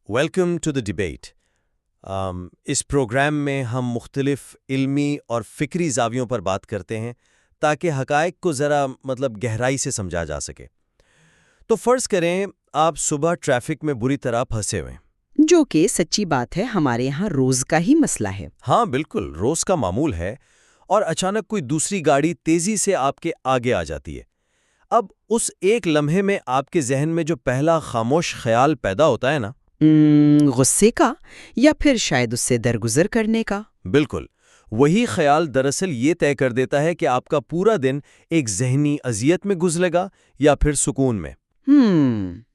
Welcome to the debate. اس programme میں ہم مختلف علمی اور فکری زاویوں پر بات کرتے ہیں تاکہ حقائق کو ذرا گہرائی سے سمجھا جا سکے۔ تو فرض کریں آپ صبح ٹریفک میں بری طرح پھنسے ہوئے ہیں، جو کہ سچی بات ہے، ہمارے یہاں روز کا ہی مسئلہ ہے۔ ہاں بالکل، روز کا معمول ہے، اور اچانک کوئی دوسری گاڑی تیزی سے آپ کے آگے آ جاتی ہے۔ اب اس ایک لمحے میں آپ کے ذہن میں جو پہلا خاموش خیال پیدا ہوتا ہے نا، غصے کا یا پھر شاید اس سے درگزر کرنے کا؟ بالکل وہی خیال دراصل یہ طے کر دیتا ہے کہ آپ کا پورا دن ایک ذہنی اذیت میں گزرے گا یا پھر سکون میں۔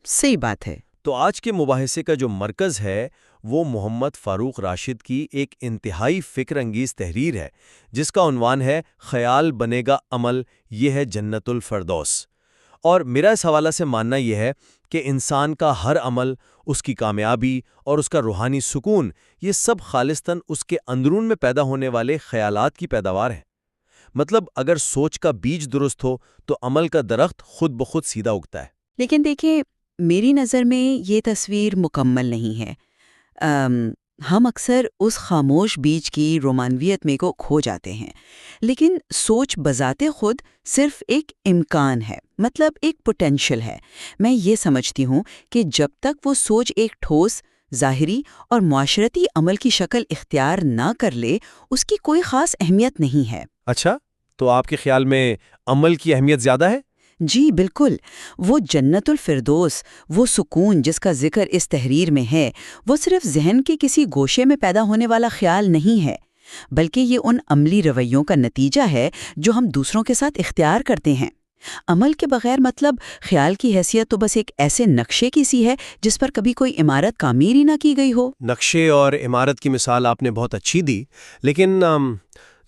صحیح بات ہے۔ تو آج کے مباحثے کا جو مرکز ہے وہ محمد فاروق راشد کی ایک انتہائی فکر انگیز تحریر ہے، جس کا عنوان ہے خیال بنے گا عمل، یہ ہے جنت الفردوس۔ اور میرا اس حوالہ سے ماننا یہ ہے کہ انسان کا ہر عمل، اس کی کامیابی اور اس کا روحانی سکون، یہ سب خالصتاً اس کے اندرون میں پیدا ہونے والے خیالات کی پیداوار ہے۔ اگر سوچ کا بیج درست ہو تو عمل کا درخت خود بخود سیدھا اگتا ہے۔ لیکن دیکھیں، میری نظر میں یہ تصویر مکمل نہیں ہے۔ ہم اکثر اس خاموش بیج کی رومانویت میں کو کھو جاتے ہیں، لیکن سوچ بذات خود صرف ایک امکان ہے، ایک پوٹینشل ہے۔ میں یہ سمجھتی ہوں کہ جب تک وہ سوچ ایک ٹھوس، ظاہری اور معاشرتی عمل کی شکل اختیار نہ کر لے، اس کی کوئی خاص اہمیت نہیں ہے۔ اچھا، تو آپ کے خیال میں عمل کی اہمیت زیادہ ہے؟ جی بالکل، وہ جنت الفردوس، وہ سکون جس کا ذکر اس تحریر میں ہے، وہ صرف ذہن کے کسی گوشے میں پیدا ہونے والا خیال نہیں ہے، بلکہ یہ ان عملی رویوں کا نتیجہ ہے جو ہم دوسروں کے ساتھ اختیار کرتے ہیں۔ عمل کے بغیر خیال کی حیثیت تو بس ایک ایسے نقشے کی سی ہے جس پر کبھی کوئی عمارت تعمیر ہی نہ کی گئی ہو۔ نقشے اور عمارت کی مثال آپ نے بہت اچھی دی، لیکن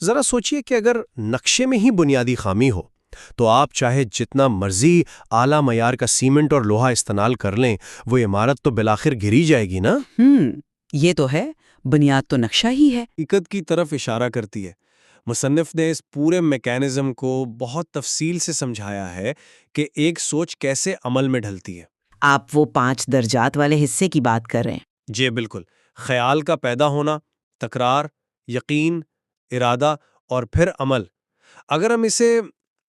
ذرا سوچئے کہ اگر نقشے میں ہی بنیادی خامی ہو تو آپ چاہے جتنا مرضی اعلیٰ معیار کا سیمنٹ اور لوہا استعمال کر لیں، وہ عمارت تو بالآخر گری جائے گی نا۔ یہ تو ہے، بنیاد تو نقشہ ہی ہے۔ حقیقت کی طرف اشارہ کرتی ہے۔ مصنف نے اس پورے میکانزم کو بہت تفصیل سے سمجھایا ہے کہ ایک سوچ کیسے عمل میں ڈھلتی ہے۔ آپ وہ 5 درجات والے حصے کی بات کر رہے ہیں؟ جی بالکل، خیال کا پیدا ہونا، تکرار، یقین، ارادہ اور پھر عمل۔ اگر ہم اسے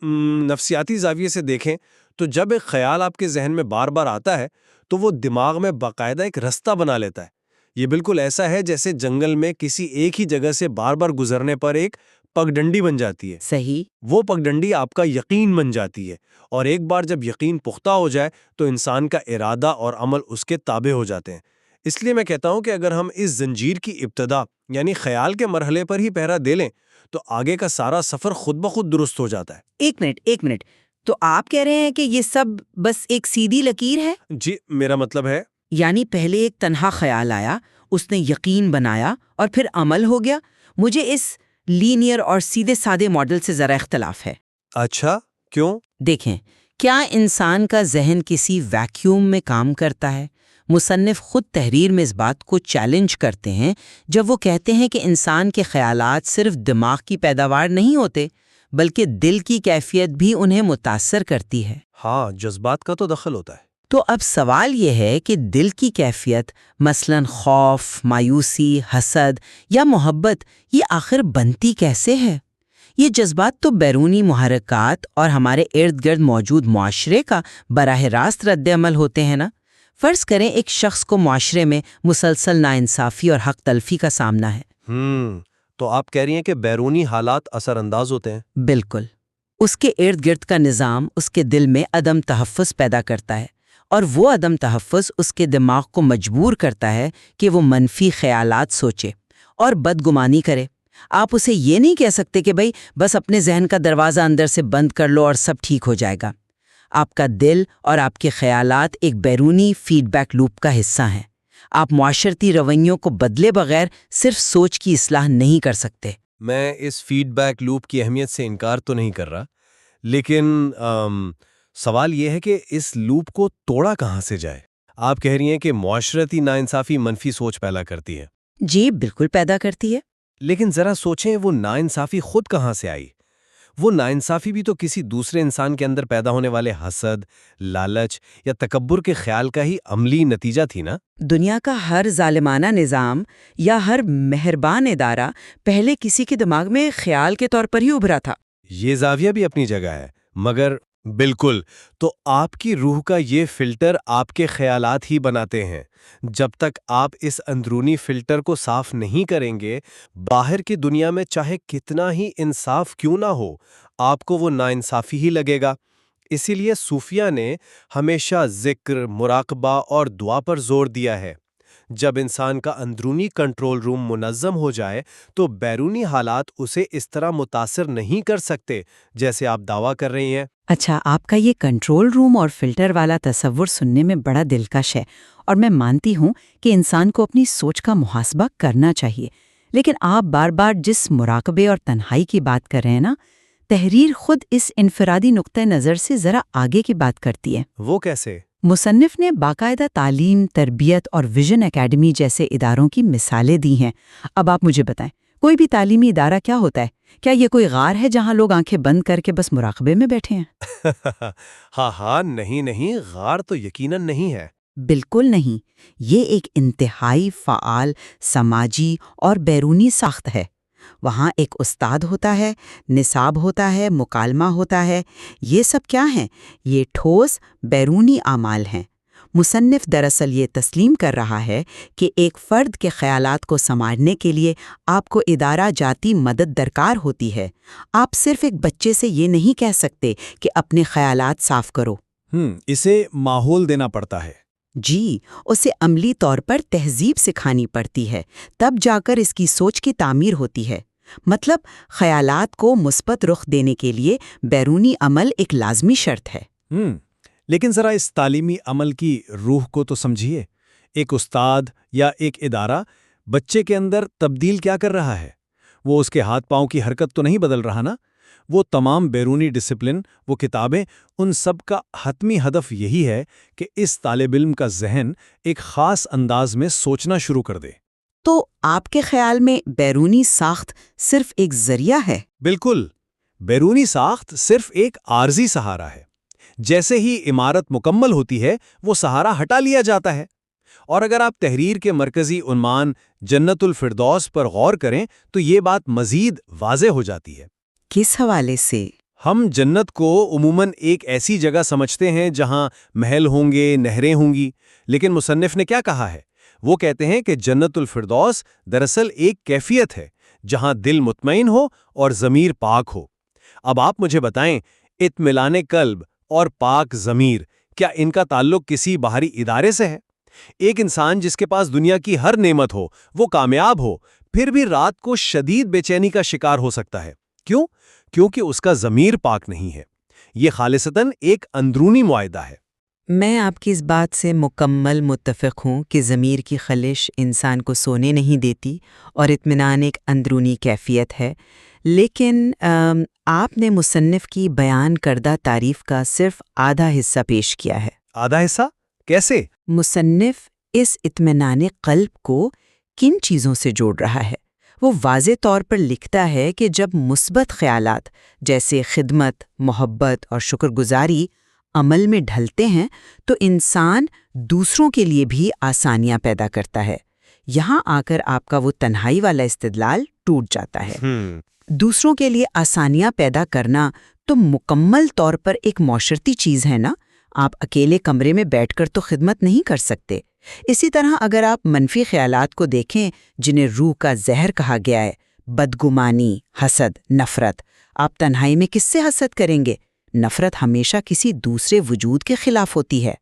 نفسیاتی زاویے سے دیکھیں تو جب ایک خیال آپ کے ذہن میں بار بار آتا ہے تو وہ دماغ میں باقاعدہ ایک رستہ بنا لیتا ہے۔ یہ بالکل ایسا ہے جیسے جنگل میں کسی ایک ہی جگہ سے بار بار گزرنے پر ایک پگڈنڈی بن جاتی ہے۔ صحیح۔ وہ پگڈنڈی آپ کا یقین بن جاتی ہے، اور ایک بار جب یقین پختہ ہو جائے تو انسان کا ارادہ اور عمل اس کے تابع ہو جاتے ہیں۔ اس لیے میں کہتا ہوں کہ اگر ہم اس زنجیر کی ابتدا یعنی خیال کے مرحلے پر ہی پہرا دے لیں تو آگے کا سارا سفر خود بخود درست ہو جاتا ہے۔ ایک منٹ، تو آپ کہہ رہے ہیں کہ یہ سب بس ایک سیدھی لکیر ہے؟ جی، میرا مطلب ہے یعنی پہلے ایک تنہا خیال آیا، اس نے یقین بنایا اور پھر عمل ہو گیا۔ مجھے اس لینئر اور سیدھے سادے ماڈل سے ذرا اختلاف ہے۔ اچھا، کیوں؟ دیکھیں، کیا انسان کا ذہن کسی ویکیوم میں کام کرتا ہے؟ مصنف خود تحریر میں اس بات کو چیلنج کرتے ہیں جب وہ کہتے ہیں کہ انسان کے خیالات صرف دماغ کی پیداوار نہیں ہوتے بلکہ دل کی کیفیت بھی انہیں متاثر کرتی ہے۔ ہاں، جذبات کا تو دخل ہوتا ہے۔ تو اب سوال یہ ہے کہ دل کی کیفیت، مثلاً خوف، مایوسی، حسد یا محبت، یہ آخر بنتی کیسے ہے؟ یہ جذبات تو بیرونی محرکات اور ہمارے ارد گرد موجود معاشرے کا براہ راست رد عمل ہوتے ہیں نا۔ فرض کریں ایک شخص کو معاشرے میں مسلسل ناانصافی اور حق تلفی کا سامنا ہے۔ تو آپ کہہ رہی ہیں کہ بیرونی حالات اثر انداز ہوتے ہیں؟ بالکل، اس کے ارد گرد کا نظام اس کے دل میں عدم تحفظ پیدا کرتا ہے، اور وہ عدم تحفظ اس کے دماغ کو مجبور کرتا ہے کہ وہ منفی خیالات سوچے اور بدگمانی کرے۔ آپ اسے یہ نہیں کہہ سکتے کہ بس اپنے ذہن کا دروازہ اندر سے بند کر لو اور سب ٹھیک ہو جائے گا۔ آپ کا دل اور آپ کے خیالات ایک بیرونی فیڈ بیک لوپ کا حصہ ہیں۔ آپ معاشرتی رویوں کو بدلے بغیر صرف سوچ کی اصلاح نہیں کر سکتے۔ میں اس فیڈ بیک لوپ کی اہمیت سے انکار تو نہیں کر رہا، لیکن سوال یہ ہے کہ اس لوپ کو توڑا کہاں سے جائے؟ آپ کہہ رہی ہیں کہ معاشرتی ناانصافی منفی سوچ پیدا کرتی ہے۔ جی بالکل پیدا کرتی ہے۔ لیکن ذرا سوچیں، وہ ناانصافی خود کہاں سے آئی؟ وہ ناانصافی بھی تو کسی دوسرے انسان کے اندر پیدا ہونے والے حسد، لالچ یا تکبر کے خیال کا ہی عملی نتیجہ تھی نا؟ دنیا کا ہر ظالمانہ نظام یا ہر مہربان ادارہ پہلے کسی کے دماغ میں خیال کے طور پر ہی ابھرا تھا۔ یہ زاویہ بھی اپنی جگہ ہے، مگر بالکل، تو آپ کی روح کا یہ فلٹر آپ کے خیالات ہی بناتے ہیں۔ جب تک آپ اس اندرونی فلٹر کو صاف نہیں کریں گے، باہر کی دنیا میں چاہے کتنا ہی انصاف کیوں نہ ہو، آپ کو وہ ناانصافی ہی لگے گا۔ اسی لیے صوفیہ نے ہمیشہ ذکر، مراقبہ اور دعا پر زور دیا ہے۔ جب انسان کا اندرونی کنٹرول روم منظم ہو جائے تو بیرونی حالات اسے اس طرح متاثر نہیں کر سکتے جیسے آپ دعویٰ کر رہی ہیں۔ اچھا، آپ کا یہ کنٹرول روم اور فلٹر والا تصور سننے میں بڑا دلکش ہے، اور میں مانتی ہوں کہ انسان کو اپنی سوچ کا محاسبہ کرنا چاہیے، لیکن آپ بار بار جس مراقبے اور تنہائی کی بات کر رہے ہیں نا، تحریر خود اس انفرادی نقطہ نظر سے ذرا آگے کی بات کرتی ہے۔ وہ کیسے؟ مصنف نے باقاعدہ تعلیم، تربیت اور ویژن اکیڈمی جیسے اداروں کی مثالیں دی ہیں۔ اب آپ مجھے بتائیں، کوئی بھی تعلیمی ادارہ کیا ہوتا ہے؟ کیا یہ کوئی غار ہے جہاں لوگ آنکھیں بند کر کے بس مراقبے میں بیٹھے ہیں؟ ہاں، نہیں، غار تو یقیناً نہیں ہے۔ بالکل نہیں، یہ ایک انتہائی فعال، سماجی اور بیرونی ساخت ہے۔ وہاں ایک استاد ہوتا ہے، نصاب ہوتا ہے، مکالمہ ہوتا ہے۔ یہ سب کیا ہیں؟ یہ ٹھوس بیرونی اعمال ہیں۔ مصنف دراصل یہ تسلیم کر رہا ہے کہ ایک فرد کے خیالات کو سمجھنے کے لیے آپ کو ادارہ جاتی مدد درکار ہوتی ہے۔ آپ صرف ایک بچے سے یہ نہیں کہہ سکتے کہ اپنے خیالات صاف کرو۔ اسے ماحول دینا پڑتا ہے۔ جی، اسے عملی طور پر تہذیب سکھانی پڑتی ہے، تب جا کر اس کی سوچ کی تعمیر ہوتی ہے۔ مطلب خیالات کو مثبت رخ دینے کے لیے بیرونی عمل ایک لازمی شرط ہے۔ لیکن ذرا اس تعلیمی عمل کی روح کو تو سمجھیے۔ ایک استاد یا ایک ادارہ بچے کے اندر تبدیل کیا کر رہا ہے؟ وہ اس کے ہاتھ پاؤں کی حرکت تو نہیں بدل رہا نا؟ وہ تمام بیرونی ڈسپلن، وہ کتابیں، ان سب کا حتمی ہدف یہی ہے کہ اس طالب علم کا ذہن ایک خاص انداز میں سوچنا شروع کر دے۔ تو آپ کے خیال میں بیرونی ساخت صرف ایک ذریعہ ہے؟ بالکل، بیرونی ساخت صرف ایک عارضی سہارا ہے۔ جیسے ہی عمارت مکمل ہوتی ہے، وہ سہارا ہٹا لیا جاتا ہے۔ اور اگر آپ تحریر کے مرکزی عنوان جنت الفردوس پر غور کریں تو یہ بات مزید واضح ہو جاتی ہے۔ کس حوالے سے؟ ہم جنت کو عموماً ایک ایسی جگہ سمجھتے ہیں جہاں محل ہوں گے، نہریں ہوں گی، لیکن مصنف نے کیا کہا ہے؟ وہ کہتے ہیں کہ جنت الفردوس دراصل ایک کیفیت ہے جہاں دل مطمئن ہو اور ضمیر پاک ہو۔ اب آپ مجھے بتائیں، اطمینان قلب اور پاک ضمیر، کیا ان کا تعلق کسی باہری ادارے سے ہے؟ ایک انسان جس کے پاس دنیا کی ہر نعمت ہو، وہ کامیاب ہو، پھر بھی رات کو شدید بے چینی کا شکار ہو سکتا ہے۔ کیوں؟ کیونکہ اس کا ضمیر پاک نہیں ہے۔ یہ خالصتاً ایک اندرونی معاہدہ ہے۔ میں آپ کی اس بات سے مکمل متفق ہوں کہ ضمیر کی خلش انسان کو سونے نہیں دیتی اور اطمینان ایک اندرونی کیفیت ہے، لیکن آپ نے مصنف کی بیان کردہ تعریف کا صرف آدھا حصہ پیش کیا ہے۔ آدھا حصہ؟ کیسے؟ مصنف اس اطمینان قلب کو کن چیزوں سے جوڑ رہا ہے؟ وہ واضح طور پر لکھتا ہے کہ جب مثبت خیالات جیسے خدمت، محبت اور شکر گزاری عمل میں ڈھلتے ہیں تو انسان دوسروں کے لیے بھی آسانیاں پیدا کرتا ہے۔ یہاں آ کر آپ کا وہ تنہائی والا استدلال ٹوٹ جاتا ہے۔ دوسروں کے لیے آسانیاں پیدا کرنا تو مکمل طور پر ایک معاشرتی چیز ہے نا؟ آپ اکیلے کمرے میں بیٹھ کر تو خدمت نہیں کر سکتے۔ اسی طرح اگر آپ منفی خیالات کو دیکھیں جنہیں روح کا زہر کہا گیا ہے، بدگمانی، حسد، نفرت، آپ تنہائی میں کس سے حسد کریں گے؟ نفرت ہمیشہ کسی دوسرے وجود کے خلاف ہوتی ہے۔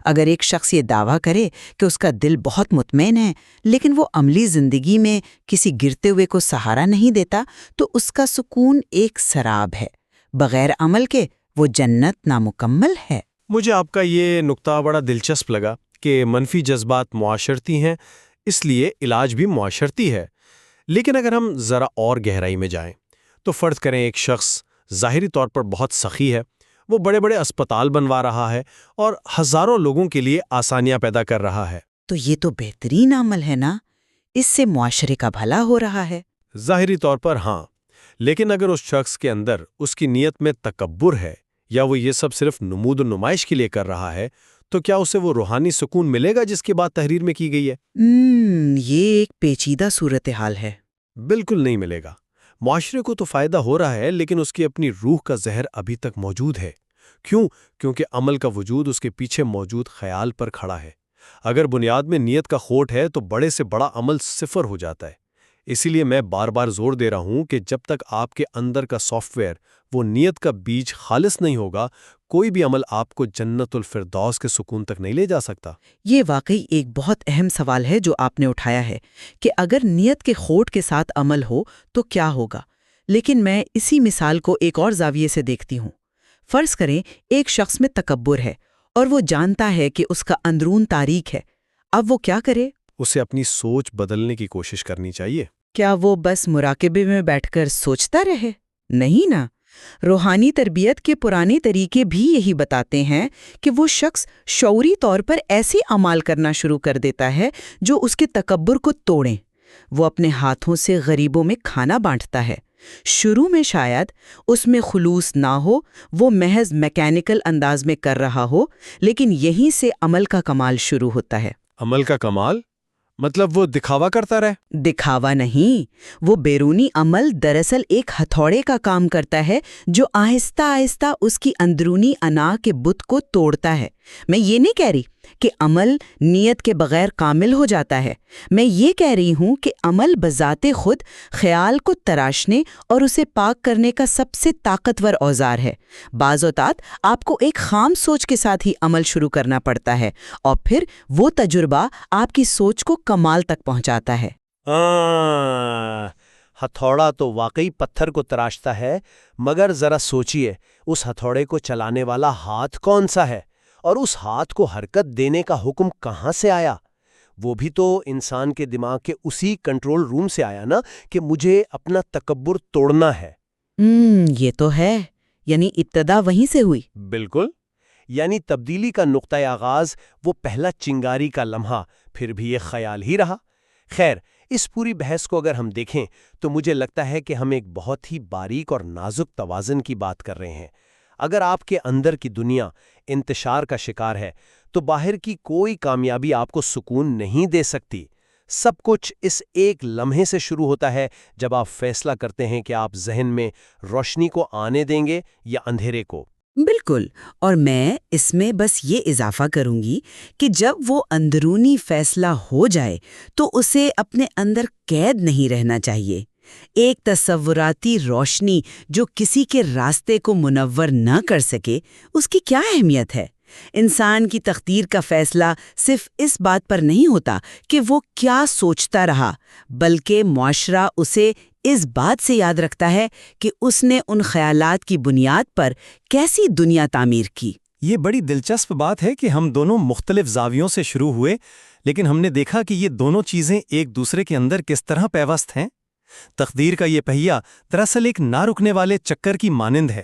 اگر ایک شخص یہ دعویٰ کرے کہ اس کا دل بہت مطمئن ہے لیکن وہ عملی زندگی میں کسی گرتے ہوئے کو سہارا نہیں دیتا تو اس کا سکون ایک سراب ہے۔ بغیر عمل کے وہ جنت نامکمل ہے۔ مجھے آپ کا یہ نقطہ بڑا دلچسپ لگا کہ منفی جذبات معاشرتی ہیں، اس لیے علاج بھی معاشرتی ہے۔ لیکن اگر ہم ذرا اور گہرائی میں جائیں تو فرض کریں ایک شخص ظاہری طور پر بہت سخی ہے، وہ بڑے بڑے اسپتال بنوا رہا ہے اور ہزاروں لوگوں کے لیے آسانیاں پیدا کر رہا ہے۔ تو یہ تو بہترین عمل ہے نا؟ اس سے معاشرے کا بھلا ہو رہا ہے۔ ظاہری طور پر ہاں، لیکن اگر اس شخص کے اندر اس کی نیت میں تکبر ہے یا وہ یہ سب صرف نمود و نمائش کے لیے کر رہا ہے تو کیا اسے وہ روحانی سکون ملے گا جس کی بات تحریر میں کی گئی ہے؟ یہ ایک پیچیدہ صورتحال ہے۔ بالکل نہیں ملے گا۔ معاشرے کو تو فائدہ ہو رہا ہے لیکن اس کی اپنی روح کا زہر ابھی تک موجود ہے۔ کیوں؟ کیونکہ عمل کا وجود اس کے پیچھے موجود خیال پر کھڑا ہے۔ اگر بنیاد میں نیت کا کھوٹ ہے تو بڑے سے بڑا عمل صفر ہو جاتا ہے۔ اسی لیے میں بار بار زور دے رہا ہوں کہ جب تک آپ کے اندر کا سافٹ ویئر، وہ نیت کا بیج خالص نہیں ہوگا، کوئی بھی عمل آپ کو جنت الفردوس کے سکون تک نہیں لے جا سکتا۔ یہ واقعی ایک بہت اہم سوال ہے جو آپ نے اٹھایا ہے کہ اگر نیت کے کھوٹ کے ساتھ عمل ہو تو کیا ہوگا؟ لیکن میں اسی مثال کو ایک اور زاویے سے دیکھتی ہوں۔ فرض کریں ایک شخص میں تکبر ہے اور وہ جانتا ہے کہ اس کا اندرون تاریک ہے۔ اب وہ کیا کرے؟ اسے اپنی سوچ بدلنے کی کوشش کرنی چاہیے۔ کیا وہ بس مراقبے میں بیٹھ کر سوچتا رہے؟ نہیں نا۔ روحانی تربیت کے پرانے طریقے بھی یہی بتاتے ہیں کہ وہ شخص شعوری طور پر ایسے اعمال کرنا شروع کر دیتا ہے جو اس کے تکبر کو توڑیں۔ وہ اپنے ہاتھوں سے غریبوں میں کھانا بانٹتا ہے۔ شروع میں شاید اس میں خلوص نہ ہو، وہ محض میکینیکل انداز میں کر رہا ہو، لیکن یہیں سے عمل کا کمال شروع ہوتا ہے۔ عمل کا کمال؟ مطلب وہ دکھاوا کرتا رہے؟ دکھاوا نہیں، وہ بیرونی عمل دراصل ایک ہتھوڑے کا کام کرتا ہے جو آہستہ آہستہ اس کی اندرونی انا کے بت کو توڑتا ہے۔ میں یہ نہیں کہہ رہی کہ عمل نیت کے بغیر کامل ہو جاتا ہے، میں یہ کہہ رہی ہوں کہ عمل بذات خود خیال کو تراشنے اور اسے پاک کرنے کا سب سے طاقتور اوزار ہے۔ بعض اوقات آپ کو ایک خام سوچ کے ساتھ ہی عمل شروع کرنا پڑتا ہے اور پھر وہ تجربہ آپ کی سوچ کو کمال تک پہنچاتا ہے۔ ہتھوڑا تو واقعی پتھر کو تراشتا ہے، مگر ذرا سوچئے اس ہتھوڑے کو چلانے والا ہاتھ کون سا ہے اور اس ہاتھ کو حرکت دینے کا حکم کہاں سے آیا؟ وہ بھی تو انسان کے دماغ کے اسی کنٹرول روم سے آیا نا کہ مجھے اپنا تکبر توڑنا ہے۔ یہ تو ہے، یعنی ابتدا وہیں سے ہوئی۔ بالکل، یعنی تبدیلی کا نقطۂ آغاز وہ پہلا چنگاری کا لمحہ پھر بھی یہ خیال ہی رہا۔ خیر، اس پوری بحث کو اگر ہم دیکھیں تو مجھے لگتا ہے کہ ہم ایک بہت ہی باریک اور نازک توازن کی بات کر رہے ہیں۔ اگر آپ کے اندر کی دنیا انتشار کا شکار ہے تو باہر کی کوئی کامیابی آپ کو سکون نہیں دے سکتی۔ سب کچھ اس ایک لمحے سے شروع ہوتا ہے جب آپ فیصلہ کرتے ہیں کہ آپ ذہن میں روشنی کو آنے دیں گے یا اندھیرے کو۔ بالکل، اور میں اس میں بس یہ اضافہ کروں گی کہ جب وہ اندرونی فیصلہ ہو جائے تو اسے اپنے اندر قید نہیں رہنا چاہیے۔ ایک تصوراتی روشنی جو کسی کے راستے کو منور نہ کر سکے، اس کی کیا اہمیت ہے؟ انسان کی تقدیر کا فیصلہ صرف اس بات پر نہیں ہوتا کہ وہ کیا سوچتا رہا، بلکہ معاشرہ اسے اس بات سے یاد رکھتا ہے کہ اس نے ان خیالات کی بنیاد پر کیسی دنیا تعمیر کی۔ یہ بڑی دلچسپ بات ہے کہ ہم دونوں مختلف زاویوں سے شروع ہوئے، لیکن ہم نے دیکھا کہ یہ دونوں چیزیں ایک دوسرے کے اندر کس طرح پیوست ہیں۔ تقدیر کا یہ پہیہ دراصل ایک نہ رکنے والے چکر کی مانند ہے۔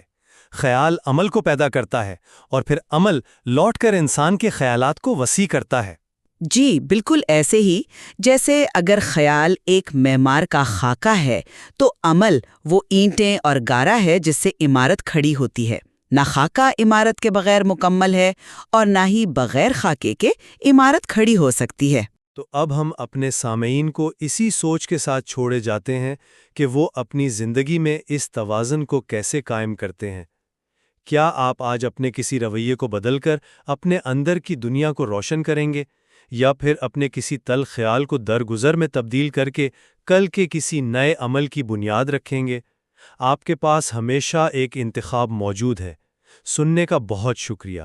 خیال عمل کو پیدا کرتا ہے اور پھر عمل لوٹ کر انسان کے خیالات کو وسیع کرتا ہے۔ جی بالکل ایسے ہی جیسے اگر خیال ایک معمار کا خاکہ ہے تو عمل وہ اینٹیں اور گارا ہے جس سے عمارت کھڑی ہوتی ہے۔ نہ خاکہ عمارت کے بغیر مکمل ہے اور نہ ہی بغیر خاکے کے عمارت کھڑی ہو سکتی ہے۔ تو اب ہم اپنے سامعین کو اسی سوچ کے ساتھ چھوڑے جاتے ہیں کہ وہ اپنی زندگی میں اس توازن کو کیسے قائم کرتے ہیں۔ کیا آپ آج اپنے کسی رویے کو بدل کر اپنے اندر کی دنیا کو روشن کریں گے، یا پھر اپنے کسی تلخ خیال کو درگزر میں تبدیل کر کے کل کے کسی نئے عمل کی بنیاد رکھیں گے؟ آپ کے پاس ہمیشہ ایک انتخاب موجود ہے۔ سننے کا بہت شکریہ۔